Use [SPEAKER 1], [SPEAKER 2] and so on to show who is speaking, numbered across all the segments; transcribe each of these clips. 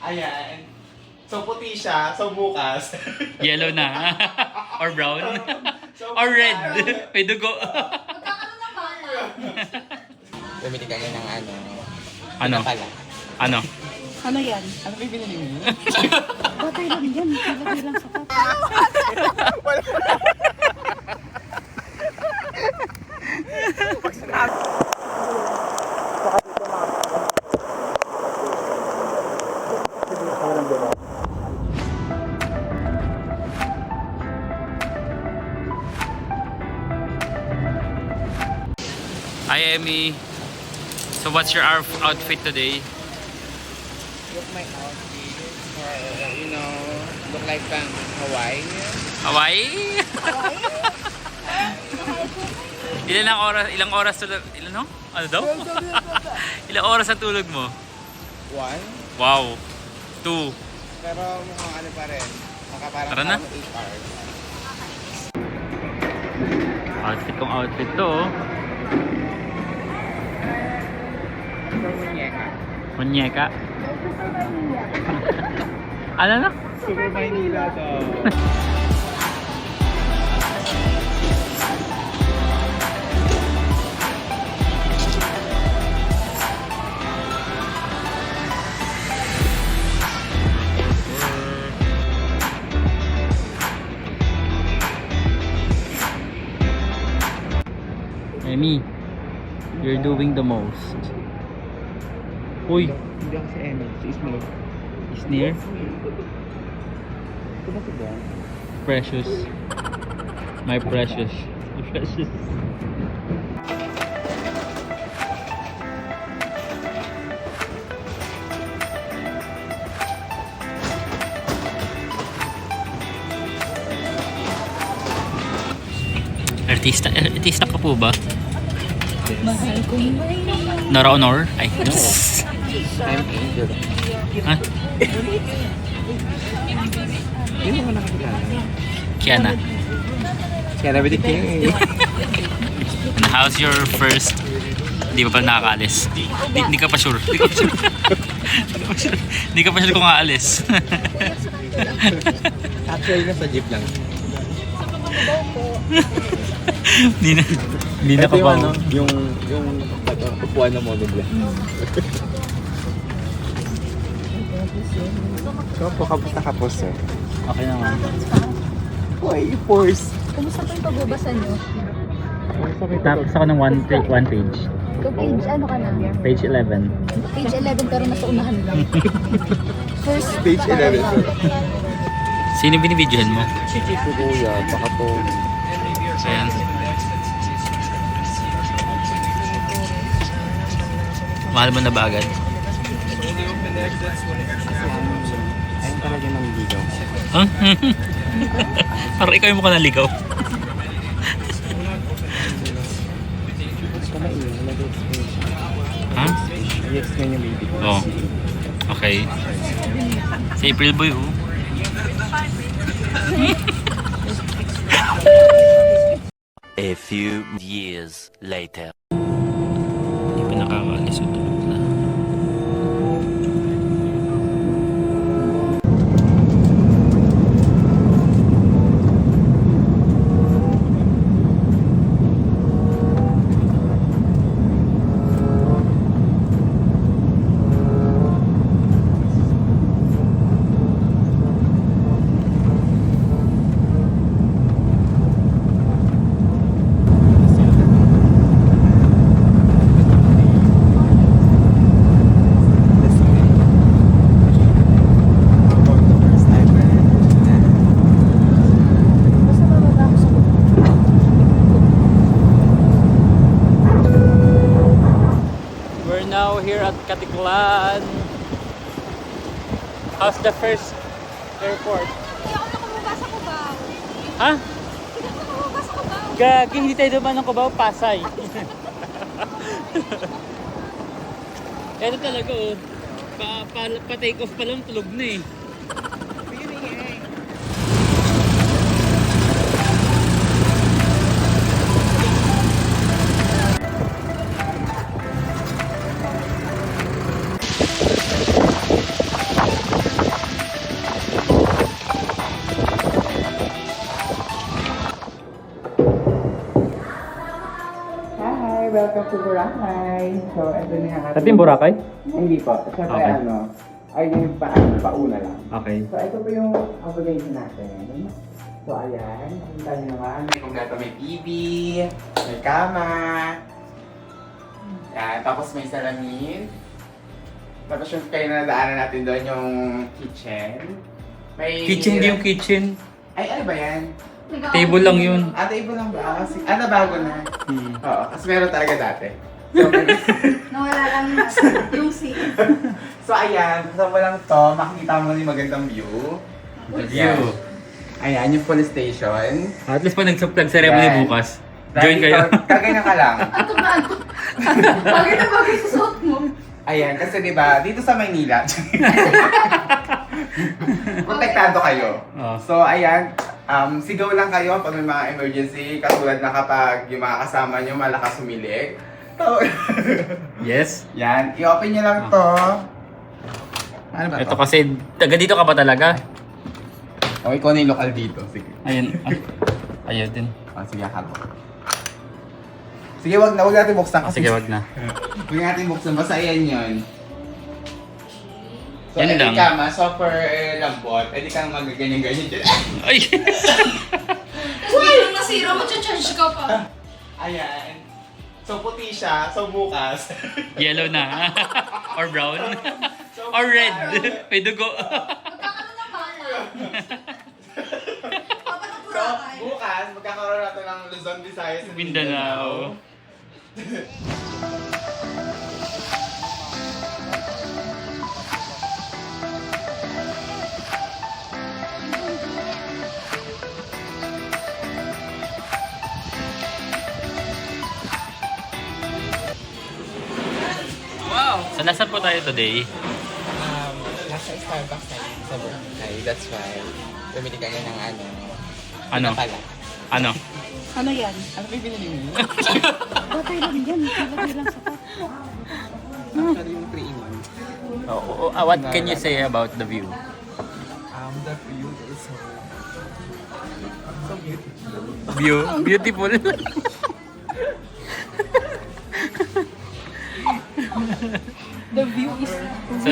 [SPEAKER 1] Ayan. So, puti siya. So, bukas.
[SPEAKER 2] Yellow na. Or brown.
[SPEAKER 1] So,
[SPEAKER 2] Or red. May dugo.
[SPEAKER 3] Magkakaroon ng bata.
[SPEAKER 4] Bumili ka ng ano.
[SPEAKER 2] Ano?
[SPEAKER 4] Pala.
[SPEAKER 2] Ano?
[SPEAKER 3] Ano yan?
[SPEAKER 4] Ano ba yung binili mo?
[SPEAKER 3] Batay lang yan. Ilagay lang sa pot.
[SPEAKER 2] Hi, Emmy. So what's your outfit today?
[SPEAKER 4] Look my outfit. Look like Hawaii.
[SPEAKER 2] Hawaii? Ilang oras tulog? Ilan no? Ano daw? Ilang oras ang tulog mo?
[SPEAKER 4] 1.
[SPEAKER 2] Wow. 2.
[SPEAKER 4] Pero mukhang ano pa rin. Parang
[SPEAKER 2] Tara na.
[SPEAKER 4] 8 hours.
[SPEAKER 2] Outfit kong outfit to. Oh.
[SPEAKER 4] Super muñeca.
[SPEAKER 2] Muñeca. Ano na?
[SPEAKER 4] Super Maynila to.
[SPEAKER 2] Emmy, you're doing the most. Uy,
[SPEAKER 4] Hindi ako si Emmy. Si Ismail.
[SPEAKER 2] is near.
[SPEAKER 4] Ito ba si Don?
[SPEAKER 2] Precious. My precious. Precious. Artista ka po ba?
[SPEAKER 3] Mahal ko yun.
[SPEAKER 2] Nora Honor? Ay.
[SPEAKER 4] I'm Angel.
[SPEAKER 2] Ha?
[SPEAKER 4] Hindi mo ka nakakilala.
[SPEAKER 2] Kiana.
[SPEAKER 4] Kaya nabi din kayo eh.
[SPEAKER 2] And how's your first... Hindi pa pala nakakaalis. Hindi ka pa sure. Hindi ka pa sure. Hindi ka pa sure kung aalis.
[SPEAKER 4] Actually, nasa jeep lang.
[SPEAKER 2] Hindi na
[SPEAKER 4] Ito yung
[SPEAKER 2] kabaw.
[SPEAKER 4] ano, yung upuan na monoblock. So, kamusta ka po, sir?
[SPEAKER 2] Okay naman.
[SPEAKER 4] Uy, force.
[SPEAKER 3] Kumusta po yung pagbabasa nyo?
[SPEAKER 2] Tapos ako ng one page.
[SPEAKER 3] So page ano ka na?
[SPEAKER 2] Page 11.
[SPEAKER 3] Page 11 pero nasa unahan lang. First
[SPEAKER 4] Page 11.
[SPEAKER 2] Sino binibidyohan mo?
[SPEAKER 4] Si Kuya, baka po.
[SPEAKER 2] Ayan. Mahal mo na ba agad?
[SPEAKER 4] Ayun talaga ng ligaw.
[SPEAKER 2] Huh? Parang ikaw yung mukha naligaw.
[SPEAKER 4] Gusto na iyo, nag-explain siya.
[SPEAKER 2] Ha?
[SPEAKER 4] I-explain yung baby.
[SPEAKER 2] Oo. Okay. Si April Boy, oh.
[SPEAKER 5] A few years later.
[SPEAKER 2] Hindi pa nakakaalis ito. We're now here at Katiklan. How's the first airport?
[SPEAKER 3] Hindi ako nakamubas sa Cubao.
[SPEAKER 2] Ha?
[SPEAKER 3] Hindi ako nakamubas sa Cubao.
[SPEAKER 2] Gagi, hindi tayo dumaan ng Cubao, Pasay. Ito talaga oh. Pa-take off pa lang, tulog na eh.
[SPEAKER 1] to Boracay. So, ito na yung
[SPEAKER 2] Ito yung Boracay?
[SPEAKER 1] Hindi po. Siyempre
[SPEAKER 2] Okay.
[SPEAKER 1] ay yung pauna lang.
[SPEAKER 2] Okay.
[SPEAKER 1] So, ito po yung accommodation natin. So, ayan. Nakita niyo naman. May kompleto, may TV, may kama. Yan. Tapos may salamin. Tapos yung kayo na nadaanan natin doon yung kitchen. May...
[SPEAKER 2] Kitchen, hindi yung kitchen.
[SPEAKER 1] Ay, ano ba yan?
[SPEAKER 2] Table lang yun.
[SPEAKER 1] Table lang ba? Kasi, bago na. Oo, kasi meron talaga dati. So,
[SPEAKER 3] Nawala lang yung seat.
[SPEAKER 1] so ayan, kasama lang to, makikita mo na yung magandang view.
[SPEAKER 2] View.
[SPEAKER 1] Ayan, yung police station.
[SPEAKER 2] At least pag nag-ceremony
[SPEAKER 1] Yan.
[SPEAKER 2] bukas, join kayo.
[SPEAKER 1] Kaganyan ka lang.
[SPEAKER 3] Ato na ato. Bagay na bagay sa suot mo.
[SPEAKER 1] Ayan, kasi di ba dito sa Maynila, protektado kayo.
[SPEAKER 2] Oh.
[SPEAKER 1] So ayan, sigaw lang kayo pag may mga emergency, katulad na kapag yung mga kasama nyo malakas humilik. So,
[SPEAKER 2] Yes.
[SPEAKER 1] yan, i-open nyo lang to. Ano ba
[SPEAKER 2] Ito
[SPEAKER 1] to?
[SPEAKER 2] kasi, taga dito ka ba talaga?
[SPEAKER 1] O, ikaw na yung lokal dito. Sige.
[SPEAKER 2] Ayun. Ayun din.
[SPEAKER 1] Sige, ako. Sige, wag natin buksan kasi.
[SPEAKER 2] Sige, wag na.
[SPEAKER 1] Huwag natin buksan, basta ayan yun. So,
[SPEAKER 2] Yan
[SPEAKER 1] edi
[SPEAKER 2] lang.
[SPEAKER 1] ka, super lambot. Edi kang magaganyan-ganyan dyan.
[SPEAKER 2] Ay!
[SPEAKER 3] Tapos biglang nasira mo, charge ka pa.
[SPEAKER 1] Ayan. So, puti siya. So, bukas.
[SPEAKER 2] Yellow na. Or brown.
[SPEAKER 1] So,
[SPEAKER 2] Or red.
[SPEAKER 1] bukas.
[SPEAKER 2] May dugo.
[SPEAKER 3] Magkakaroon ng bata. Papa ng
[SPEAKER 1] So,
[SPEAKER 3] Boracay.
[SPEAKER 1] bukas, magkakaroon natin ng Luzon, Visayas, and
[SPEAKER 2] Mindanao.
[SPEAKER 1] Wow!
[SPEAKER 2] So, nasa po tayo today?
[SPEAKER 1] Nasa Starbucks na sa Boracay. That's why, bumili ka ng ano.
[SPEAKER 2] Ano?
[SPEAKER 1] Pala.
[SPEAKER 2] Ano?
[SPEAKER 3] Ano yan?
[SPEAKER 1] Ano ba yung binili mo?
[SPEAKER 3] Batay lang yan. Ilagay lang sa pa.
[SPEAKER 1] Actually, yung 3-in-1.
[SPEAKER 2] What can you say about the view?
[SPEAKER 1] The view is so beautiful.
[SPEAKER 2] View? Beautiful.
[SPEAKER 3] The view is...
[SPEAKER 2] So,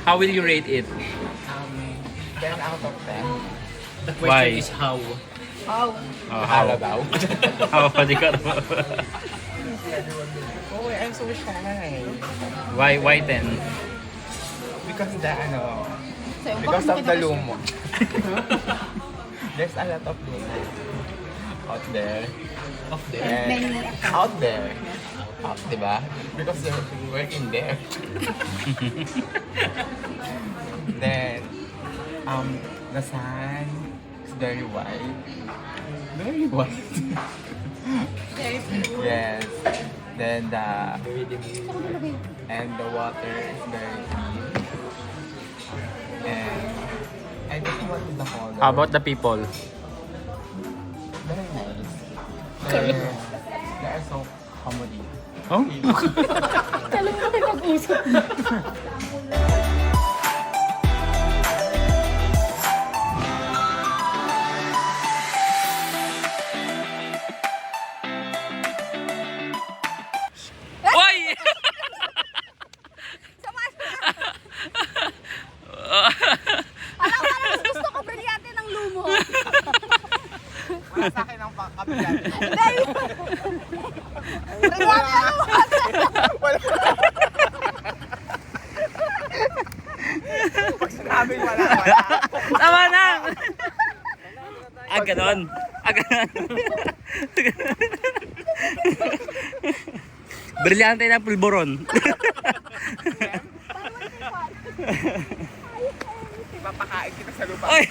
[SPEAKER 2] how will you rate it?
[SPEAKER 1] 10 out of 10.
[SPEAKER 4] The
[SPEAKER 2] question Why?
[SPEAKER 4] is how.
[SPEAKER 3] Wow.
[SPEAKER 2] How?
[SPEAKER 1] daw?
[SPEAKER 2] How pa di ka?
[SPEAKER 1] Oh, I'm so shy.
[SPEAKER 2] Why 10?
[SPEAKER 1] Because the ano,
[SPEAKER 3] Sa'yo,
[SPEAKER 1] because
[SPEAKER 3] bakit
[SPEAKER 1] of the
[SPEAKER 3] hindi ka
[SPEAKER 1] lumo. There's a lot of lumo out there.
[SPEAKER 4] Of the
[SPEAKER 1] And
[SPEAKER 3] Many.
[SPEAKER 1] out there. Out, diba? Because you're working there. Then, the sun is very white. Very white. Yes. Then the water is very clean. And I don't know what is the color.
[SPEAKER 2] How about the people?
[SPEAKER 1] Very nice. They are so accommodating.
[SPEAKER 2] Oh?
[SPEAKER 3] Kailan mo tayo mag-usap?
[SPEAKER 2] Oy!
[SPEAKER 3] Alam ko mas gusto ko brilyante ng lumo.
[SPEAKER 1] Wala sa akin ang kabilan.
[SPEAKER 3] Dahil... Brilyante ng lumo.
[SPEAKER 1] Sinabi wala.
[SPEAKER 2] Tama na! Ganon. Ganon. Brilyante na pulboron.
[SPEAKER 1] Papakain kita sa lupa.
[SPEAKER 2] Ay!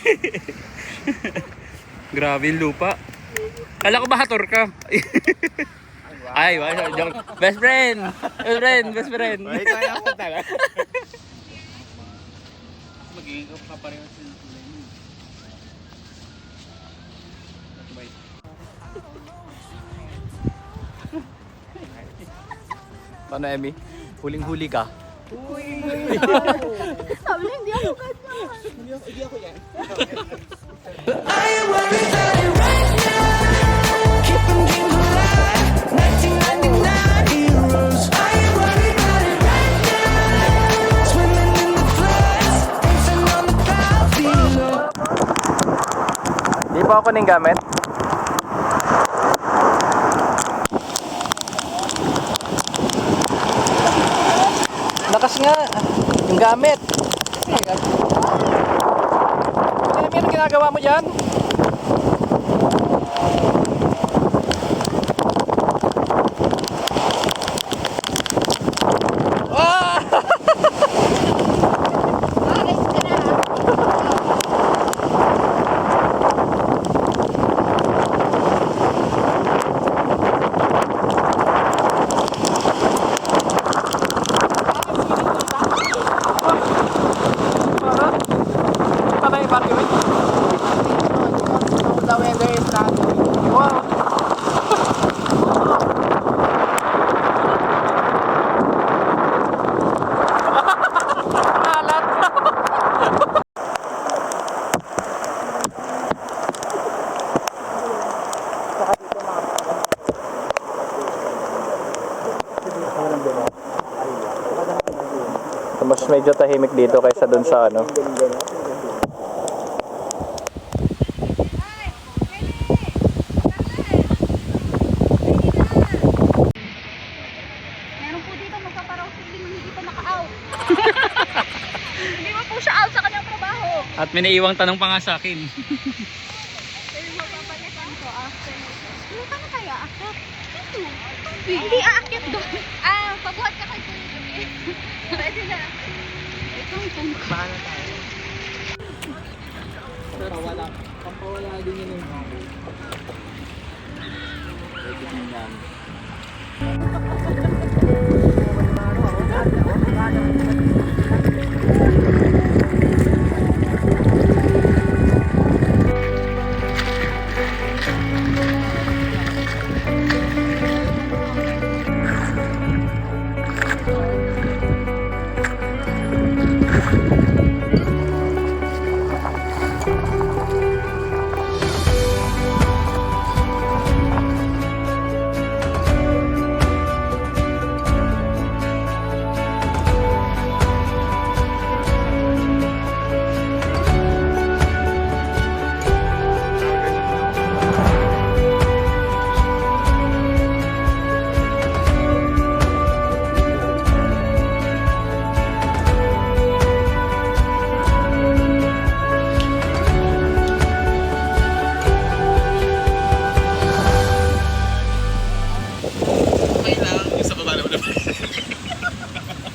[SPEAKER 2] Grabe yung lupa. Kala ko ba hator ka? Ay, wow. Joke. Best friend! Best friend! Best friend!
[SPEAKER 1] Wait, kaya ako talaga.
[SPEAKER 4] Magiging papareho sila ng kulay mo.
[SPEAKER 1] Paano, Emmy? Huling-huli ka.
[SPEAKER 3] Sabi niya, hindi ako kanya.
[SPEAKER 1] Hindi ako yan.
[SPEAKER 6] I am worried about it right now. Keep 'em dreams alive. 1999.
[SPEAKER 7] ba ako ng gamit? Lakas nga. Yung gamit. Ano ginagawa mo dyan? Mas medyo tahimik dito kaysa dun sa ano.
[SPEAKER 3] Meron po dito magpaparousing din hindi pa naka-out. Hindi mo po siya out sa kanyang trabaho.
[SPEAKER 2] At may naiiwang tanong pa nga sa akin.
[SPEAKER 3] Pero mapapalitan ko after. Ano ka na kaya? Akit? Ito. Hindi aakyat doon. Pabuhat ka kay Kuya. Pwede na. Itong tungkol.
[SPEAKER 1] Paano tayo? Pampawala din yun yung mga. Pwede din yan.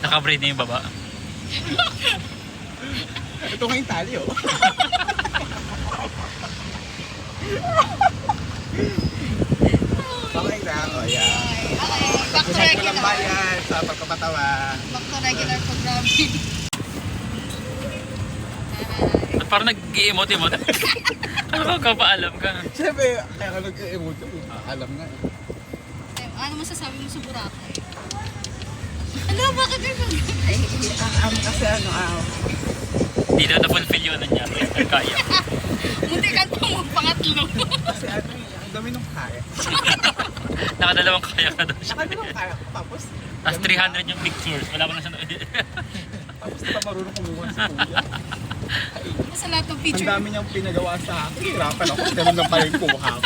[SPEAKER 2] Nakabraid na yung baba.
[SPEAKER 1] Ito nga yung tali, oh. Okay na, oh yeah.
[SPEAKER 3] Back to regular.
[SPEAKER 1] Bayan sa pagpapatawa.
[SPEAKER 3] Back to regular programming.
[SPEAKER 2] At parang nag-i-emote-emote. Ano ka paalam ka?
[SPEAKER 1] Siyempre, kaya ka nag-emote ko. Alam nga eh.
[SPEAKER 3] Ano masasabi mo sa Boracay? Ano, bakit yun?
[SPEAKER 1] Kasi ano,
[SPEAKER 2] Hindi daw na-fulfill yun niya. Kaya.
[SPEAKER 3] Munti ka mo pangatlo.
[SPEAKER 1] kasi ano eh, ang dami nung kaya.
[SPEAKER 2] Nakadalawang kaya ka daw siya.
[SPEAKER 1] Nakadalawang kaya ko, tapos
[SPEAKER 2] Tapos 300 yung pictures. Wala ko na siya.
[SPEAKER 1] tapos di pa marunong kumuha si Kuya.
[SPEAKER 3] Sa lahat ng
[SPEAKER 1] Ang
[SPEAKER 3] picture.
[SPEAKER 1] dami niyang pinagawa sa akin. Hirapan ako, ganun lang pala yung kuha ko.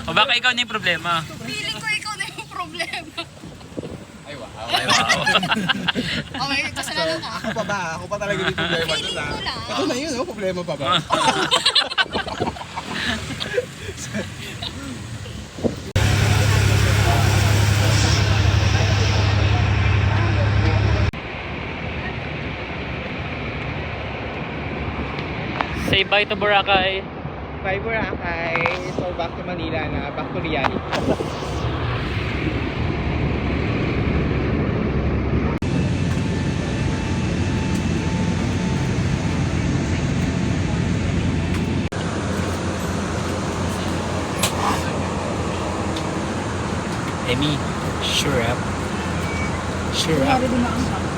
[SPEAKER 2] O baka ikaw na yung problema.
[SPEAKER 3] Feeling ko ikaw na yung problema.
[SPEAKER 1] Ay wow.
[SPEAKER 2] Ay, wow.
[SPEAKER 3] Okay, kasalanan ka.
[SPEAKER 1] Ako pa ba? Ako pa talaga yung problema
[SPEAKER 3] Feeling
[SPEAKER 1] doon
[SPEAKER 3] ko lang.
[SPEAKER 1] Ito na yun, oh, problema pa ba?
[SPEAKER 2] Say bye to Boracay.
[SPEAKER 1] Bye Boracay. So back to Manila na, back to reality.
[SPEAKER 2] Emi, sure up. Sure up.